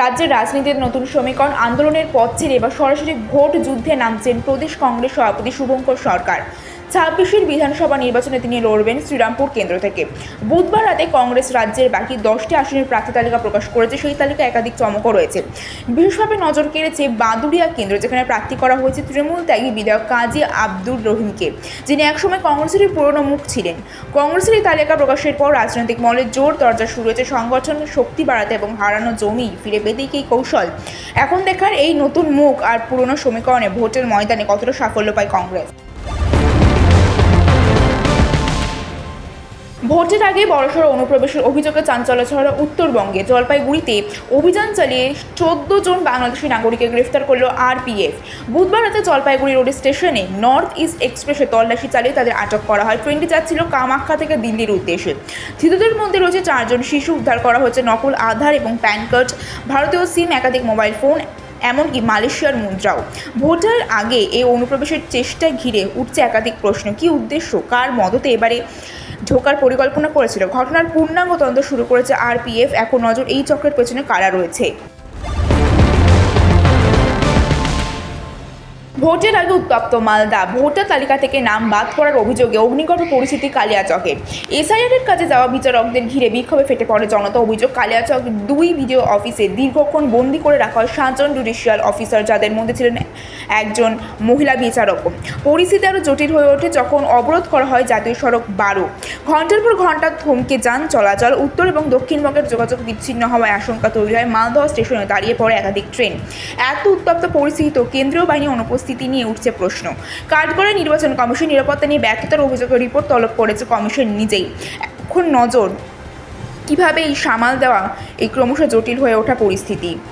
রাজ্যের রাজনীতিতে নতুন সমীকরণ আন্দোলনের পথ ছেড়ে এবার সরাসরি ভোট যুদ্ধে নামছেন প্রদেশ কংগ্রেস সভাপতি শুভঙ্কর সরকার। ২৬ বিধানসভা নির্বাচনে তিনি লড়বেন শ্রীরামপুর কেন্দ্র থেকে। বুধবার রাতে কংগ্রেস রাজ্যের বাকি 10টি আসনের প্রার্থী তালিকা প্রকাশ করেছে। সেই তালিকায় একাধিক চমকও রয়েছে। বিশেষভাবে নজর কেড়েছে বাদুড়িয়া কেন্দ্র, যেখানে প্রার্থী করা হয়েছে তৃণমূল ত্যাগী বিধায়ক কাজী আব্দুর রহিমকে, যিনি একসময় কংগ্রেসেরই পুরনো মুখ ছিলেন। কংগ্রেসের এই তালিকা প্রকাশের পর রাজনৈতিক মহলে জোর দরজা শুরু হয়েছে সংগঠন শক্তি বাড়াতে এবং হারানো জমি ফিরে পেতেই কি কৌশল। এখন দেখার এই নতুন মুখ আর পুরনো সমীকরণে ভোটের ময়দানে কতটা সাফল্য পায় কংগ্রেস। ভোটের আগে বড়সড় অনুপ্রবেশের অভিযোগে চাঞ্চল্য ছড়ালো উত্তরবঙ্গে। জলপাইগুড়িতে অভিযান চালিয়ে 14 জন বাংলাদেশি নাগরিককে গ্রেফতার করলো আরপিএফ। বুধবার রাতে জলপাইগুড়ি রোড স্টেশনে নর্থ ইস্ট এক্সপ্রেসে তল্লাশি চালিয়ে তাদের আটক করা হয়। ট্রেনটি যাচ্ছিল কামাখ্যা থেকে দিল্লির উদ্দেশ্যে। ধৃতদের মধ্যে রয়েছে 4 জন শিশু। উদ্ধার করা হয়েছে নকল আধার এবং প্যান কার্ড, ভারতীয় সিম, একাধিক মোবাইল ফোন, এমনকি মালয়েশিয়ার মুদ্রাও। ভোটের আগে এই অনুপ্রবেশের চেষ্টায় ঘিরে উঠছে একাধিক প্রশ্ন। কী উদ্দেশ্য, কার মদতে এবারে ঢোকার পরিকল্পনা করেছিল? ঘটনার পূর্ণাঙ্গ তদন্ত শুরু করেছে আরপিএফ। এখন নজর এই চক্রের পেছনে কারা রয়েছে। ভোটের আগে উত্তপ্ত মালদা। ভোটার তালিকা থেকে নাম বাদ করার অভিযোগে অগ্নিগর্ভ পরিস্থিতি কালিয়াচকে। এসআইআরের কাজে যাওয়া বিচারকদের ঘিরে বিক্ষোভে ফেটে পড়ে জনতা। অভিযোগ, কালিয়াচক 2 ভিডিও অফিসে দীর্ঘক্ষণ বন্দী করে রাখা হয় 7 জন জুডিশিয়াল অফিসার, যাদের মধ্যে ছিলেন একজন মহিলা বিচারক। পরিস্থিতি আরও জটিল হয়ে ওঠে যখন অবরোধ করা হয় জাতীয় সড়ক 12। ঘন্টার পর ঘন্টা থমকে যান চলাচল। উত্তর এবং দক্ষিণবঙ্গের যোগাযোগ বিচ্ছিন্ন হওয়ায় আশঙ্কা তৈরি হয়। মালদহ স্টেশনে দাঁড়িয়ে পড়ে একাধিক ট্রেন। এত উত্তপ্ত পরিস্থিতিতেও কেন্দ্রীয় বাহিনী অনুপস্থিতি নিয়ে উঠছে প্রশ্ন। কাঠগড়ায় নির্বাচন কমিশন নিরাপত্তা নিয়ে ব্যর্থতার অভিযোগের রিপোর্ট তলব করেছে কমিশন নিজেই। এখন নজর কিভাবে এই সামাল দেওয়া এই ক্রমশ জটিল হয়ে ওঠা পরিস্থিতি।